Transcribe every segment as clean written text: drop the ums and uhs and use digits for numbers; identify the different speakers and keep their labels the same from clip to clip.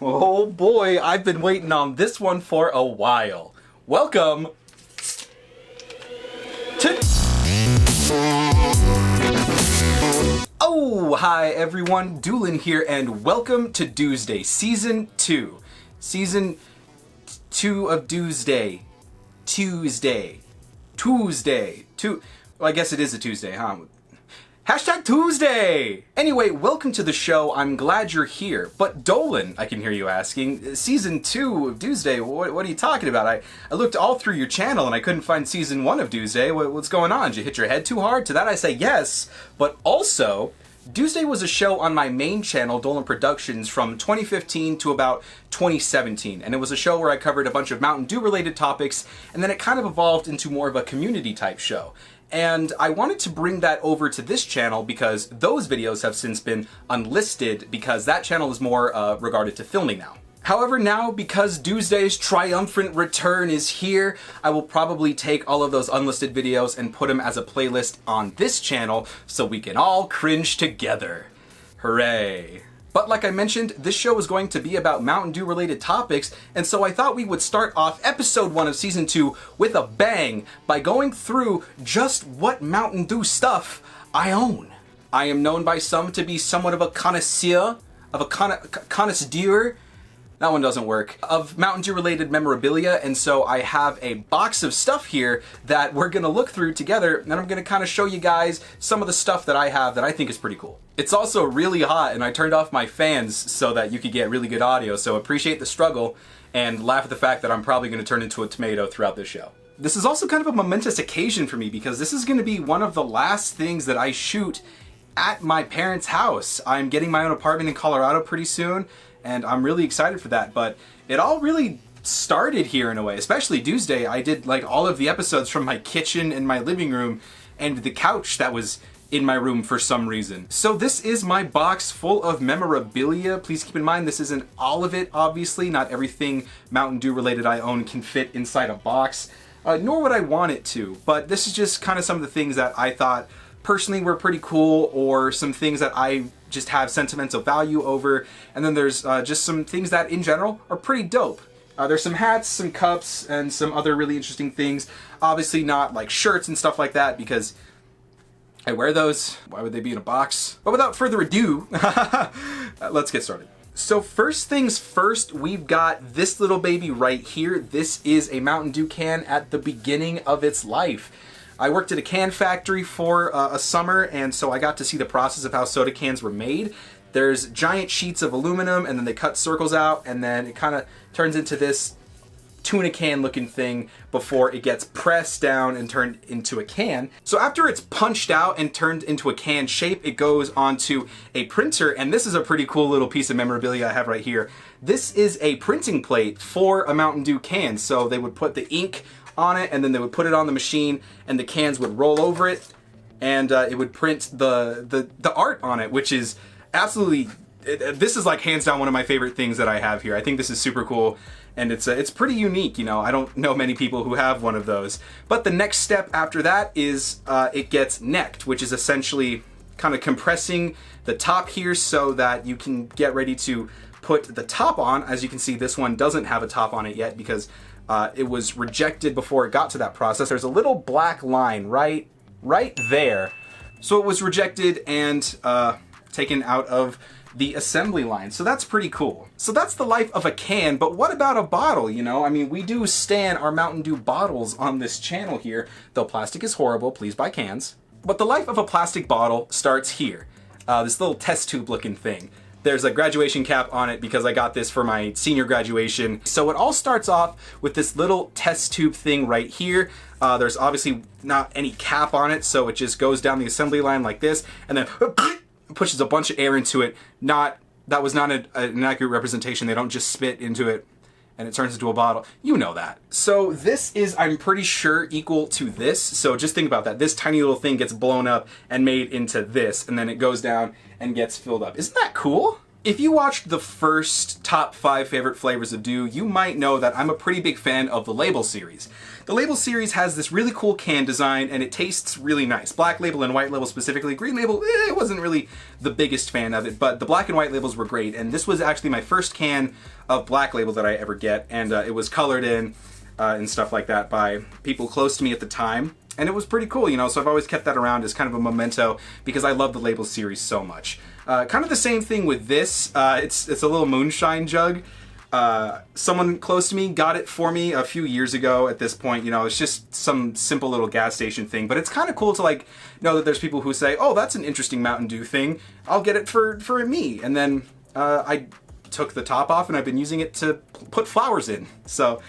Speaker 1: Oh boy, I've been waiting on this one for a while. Welcome to... Oh, hi everyone, Dewlan here, and welcome to Dewsday, Season 2. Season 2 of Dewsday. Tuesday. Well, I guess it is a Tuesday, huh? Hashtag Tuesday! Anyway, welcome to the show. I'm glad you're here. But Dewlan, I can hear you asking, Season 2 of Dewsday, what are you talking about? I looked all through your channel and I couldn't find Season 1 of Dewsday. What's going on? Did you hit your head too hard? To that I say yes, but also, Dewsday was a show on my main channel, Dewlan Productions, from 2015 to about 2017. And it was a show where I covered a bunch of Mountain Dew related topics, and then it kind of evolved into more of a community type show. And I wanted to bring that over to this channel because those videos have since been unlisted because that channel is more regarded to filming now. However, now, because Dewsday's triumphant return is here, I will probably take all of those unlisted videos and put them as a playlist on this channel so we can all cringe together. Hooray. But like I mentioned, this show is going to be about Mountain Dew related topics, and so I thought we would start off episode 1 of season 2 with a bang by going through just what Mountain Dew stuff I own. I am known by some to be somewhat of a connoisseur, connoisseur, that one doesn't work, of Mountain Dew related memorabilia, and so I have a box of stuff here that we're gonna look through together, and I'm gonna kind of show you guys some of the stuff that I have that I think is pretty cool. It's also really hot, and I turned off my fans so that you could get really good audio, so appreciate the struggle and laugh at the fact that I'm probably gonna turn into a tomato throughout this show. This is also kind of a momentous occasion for me because this is gonna be one of the last things that I shoot at my parents' house. I'm getting my own apartment in Colorado pretty soon, and I'm really excited for that, but it all really started here in a way, especially Dewsday. I did like all of the episodes from my kitchen and my living room and the couch that was in my room for some reason. So this is my box full of memorabilia. Please keep in mind this isn't all of it, obviously. Not everything Mountain Dew related I own can fit inside a box, nor would I want it to, but this is just kind of some of the things that I thought personally were pretty cool, or some things that I just have sentimental value over, and then there's just some things that in general are pretty dope. There's some hats, some cups, and some other really interesting things. Obviously not like shirts and stuff like that because I wear those. Why would they be in a box? But without further ado, let's get started. So first things first, we've got this little baby right here. This is a Mountain Dew can at the beginning of its life. I worked at a can factory for a summer, and so I got to see the process of how soda cans were made. There's giant sheets of aluminum, and then they cut circles out, and then it kind of turns into this tuna can looking thing before it gets pressed down and turned into a can. So after it's punched out and turned into a can shape, it goes onto a printer, and this is a pretty cool little piece of memorabilia I have right here. This is a printing plate for a Mountain Dew can, so they would put the ink on it, and then they would put it on the machine, and the cans would roll over it, and it would print the art on it, which is absolutely, this is like hands down one of my favorite things that I have here. I think this is super cool, and it's pretty unique, you know. I don't know many people who have one of those. But the next step after that is it gets necked, which is essentially kind of compressing the top here so that you can get ready to put the top on. As you can see, this one doesn't have a top on it yet because it was rejected before it got to that process. There's a little black line right there. So it was rejected and taken out of the assembly line. So that's pretty cool. So that's the life of a can, but what about a bottle, you know? I mean, we do stan our Mountain Dew bottles on this channel here, though plastic is horrible, please buy cans. But the life of a plastic bottle starts here. This little test tube looking thing. There's a graduation cap on it because I got this for my senior graduation. So it all starts off with this little test tube thing right here. There's obviously not any cap on it, so it just goes down the assembly line like this, and then pushes a bunch of air into it. That was not an accurate representation. They don't just spit into it and it turns into a bottle. You know that. So this is, I'm pretty sure, equal to this. So just think about that. This tiny little thing gets blown up and made into this, and then it goes down and gets filled up. Isn't that cool? If you watched the first top 5 favorite flavors of Dew, you might know that I'm a pretty big fan of the Label series. The Label series has this really cool can design and it tastes really nice. Black Label and White Label specifically. Green Label, I wasn't really the biggest fan of it, but the Black and White Labels were great, and this was actually my first can of Black Label that I ever get, and it was colored in and stuff like that by people close to me at the time. And it was pretty cool, you know, so I've always kept that around as kind of a memento because I love the Label series so much. Kind of the same thing with this. It's a little moonshine jug. Someone close to me got it for me a few years ago at this point. You know, it's just some simple little gas station thing, but it's kind of cool to like know that there's people who say, oh, that's an interesting Mountain Dew thing. I'll get it for me. And then I took the top off and I've been using it to put flowers in. So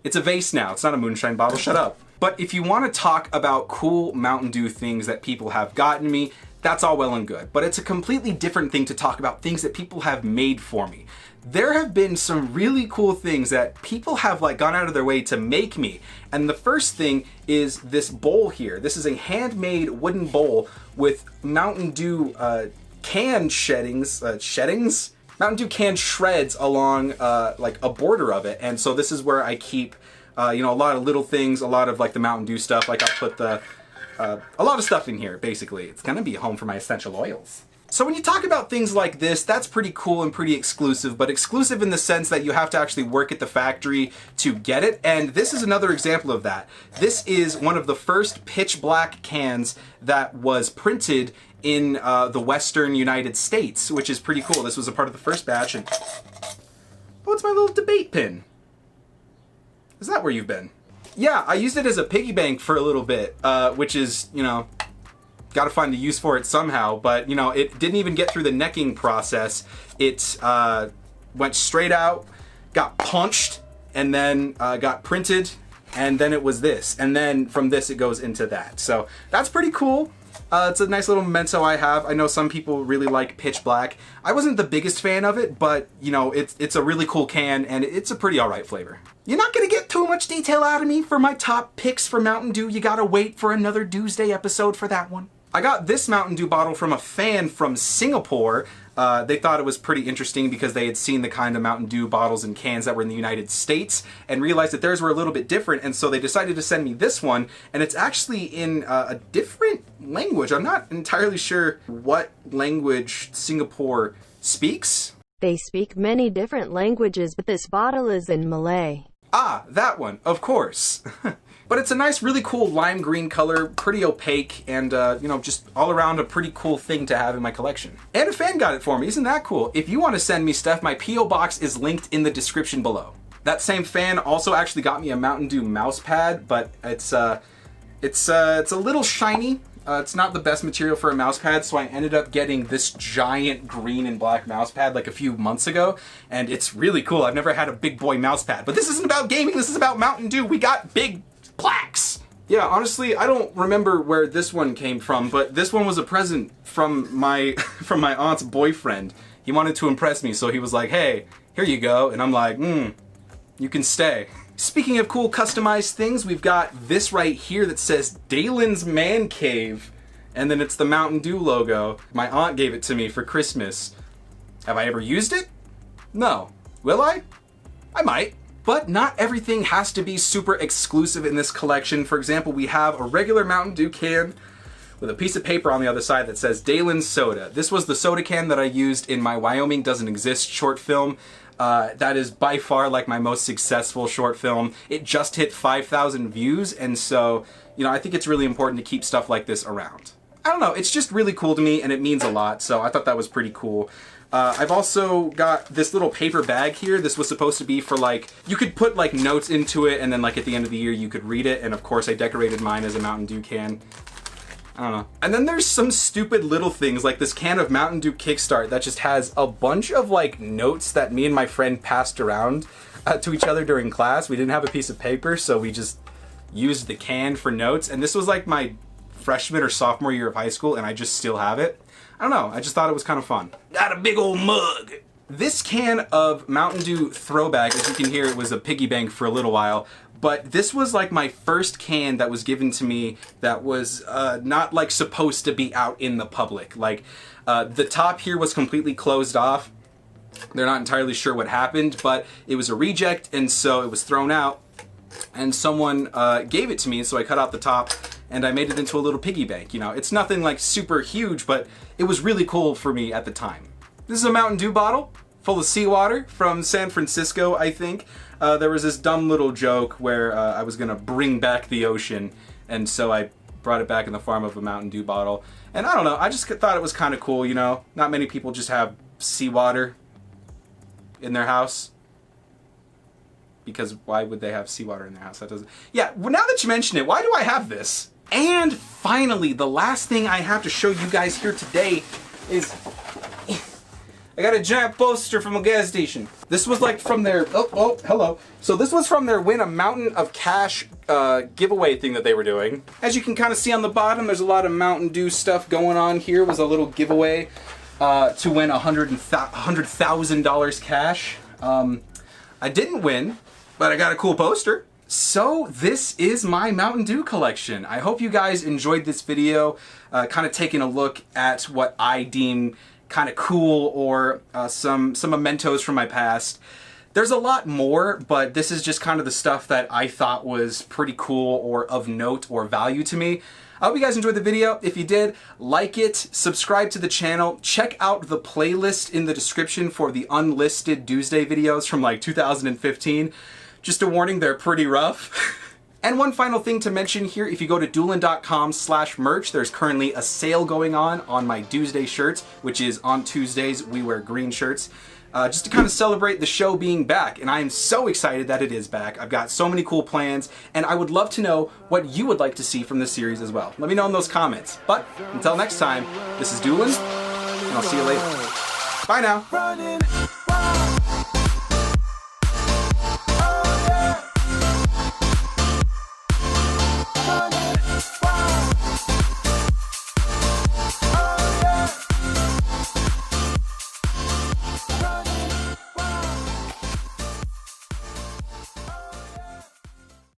Speaker 1: it's a vase now. It's not a moonshine bottle. Shut up. But if you want to talk about cool Mountain Dew things that people have gotten me, that's all well and good. But it's a completely different thing to talk about things that people have made for me. There have been some really cool things that people have like gone out of their way to make me. And the first thing is this bowl here. This is a handmade wooden bowl with Mountain Dew can sheddings? Mountain Dew can shreds along like a border of it. And so this is where I keep you know, a lot of little things, a lot of like the Mountain Dew stuff. Like I'll put a lot of stuff in here, basically. It's gonna be a home for my essential oils. So when you talk about things like this, that's pretty cool and pretty exclusive, but exclusive in the sense that you have to actually work at the factory to get it, and this is another example of that. This is one of the first pitch black cans that was printed in the Western United States, which is pretty cool. This was a part of the first batch, and oh, it's my little debate pin. Is that where you've been? Yeah, I used it as a piggy bank for a little bit, which is, you know, gotta find a use for it somehow, but, you know, it didn't even get through the necking process. It went straight out, got punched, and then got printed, and then it was this. And then from this, it goes into that. So that's pretty cool. It's a nice little memento I have. I know some people really like Pitch Black. I wasn't the biggest fan of it, but, you know, it's a really cool can, and it's a pretty alright flavor. You're not gonna get too much detail out of me for my top picks for Mountain Dew. You gotta wait for another Dewsday episode for that one. I got this Mountain Dew bottle from a fan from Singapore. They thought it was pretty interesting because they had seen the kind of Mountain Dew bottles and cans that were in the United States and realized that theirs were a little bit different, and so they decided to send me this one, and it's actually in a different language. I'm not entirely sure what language Singapore speaks.
Speaker 2: They speak many different languages, but this bottle is in Malay.
Speaker 1: Ah, that one, of course. But it's a nice, really cool lime green color, pretty opaque, and, you know, just all around a pretty cool thing to have in my collection. And a fan got it for me, isn't that cool? If you want to send me stuff, my P.O. box is linked in the description below. That same fan also actually got me a Mountain Dew mouse pad, but it's a little shiny. It's not the best material for a mouse pad, so I ended up getting this giant green and black mouse pad like a few months ago, and it's really cool. I've never had a big boy mouse pad, but this isn't about gaming, this is about Mountain Dew. We got big plaques! Yeah, honestly, I don't remember where this one came from, but this one was a present from my from my aunt's boyfriend. He wanted to impress me, so he was like, hey, here you go, and I'm like, you can stay. Speaking of cool customized things, we've got this right here that says Dewlan's Man Cave, and then it's the Mountain Dew logo. My aunt gave it to me for Christmas. Have I ever used it? No. Will I? I might. But not everything has to be super exclusive in this collection. For example, we have a regular Mountain Dew can with a piece of paper on the other side that says Dewlan's Soda. This was the soda can that I used in my Wyoming Doesn't Exist short film. That is by far like my most successful short film. It just hit 5,000 views, and so, you know, I think it's really important to keep stuff like this around. I don't know, it's just really cool to me and it means a lot, so I thought that was pretty cool. I've also got this little paper bag here. This was supposed to be for like, you could put like notes into it and then like at the end of the year you could read it, and of course I decorated mine as a Mountain Dew can. I don't know. And then there's some stupid little things like this can of Mountain Dew Kickstart that just has a bunch of like notes that me and my friend passed around to each other during class. We didn't have a piece of paper, so we just used the can for notes, and this was like my freshman or sophomore year of high school, and I just still have it. I don't know, I just thought it was kind of fun. Got a big old mug! This can of Mountain Dew Throwback, as you can hear, it was a piggy bank for a little while, but this was like my first can that was given to me that was not like supposed to be out in the public. Like the top here was completely closed off, They're not entirely sure what happened, but it was a reject, and so it was thrown out, and someone gave it to me, so I cut out the top, and I made it into a little piggy bank. You know, it's nothing like super huge, but it was really cool for me at the time. This is a Mountain Dew bottle full of seawater from San Francisco, I think. There was this dumb little joke where I was gonna bring back the ocean, and so I brought it back in the form of a Mountain Dew bottle. And I don't know, I just thought it was kind of cool, you know? Not many people just have seawater in their house. Because why would they have seawater in their house? That doesn't... Yeah, well, now that you mention it, why do I have this? And finally, the last thing I have to show you guys here today is... I got a giant poster from a gas station. This was like from their... Oh, hello. So this was from their Win a Mountain of Cash giveaway thing that they were doing. As you can kind of see on the bottom, there's a lot of Mountain Dew stuff going on here. It was a little giveaway to win $100,000 cash. I didn't win, but I got a cool poster. So this is my Mountain Dew collection. I hope you guys enjoyed this video, kind of taking a look at what I deem kind of cool, or some mementos from my past. There's a lot more, but this is just kind of the stuff that I thought was pretty cool or of note or value to me. I hope you guys enjoyed the video. If you did, like it, subscribe to the channel, check out the playlist in the description for the unlisted Dewsday videos from like 2015. Just a warning, they're pretty rough. And one final thing to mention here, if you go to Dewlan.com/merch, there's currently a sale going on my Dewsday shirts, which is on Tuesdays, we wear green shirts, just to kind of celebrate the show being back. And I am so excited that it is back. I've got so many cool plans, and I would love to know what you would like to see from this series as well. Let me know in those comments. But until next time, this is Dewlan, and I'll see you later. Bye now.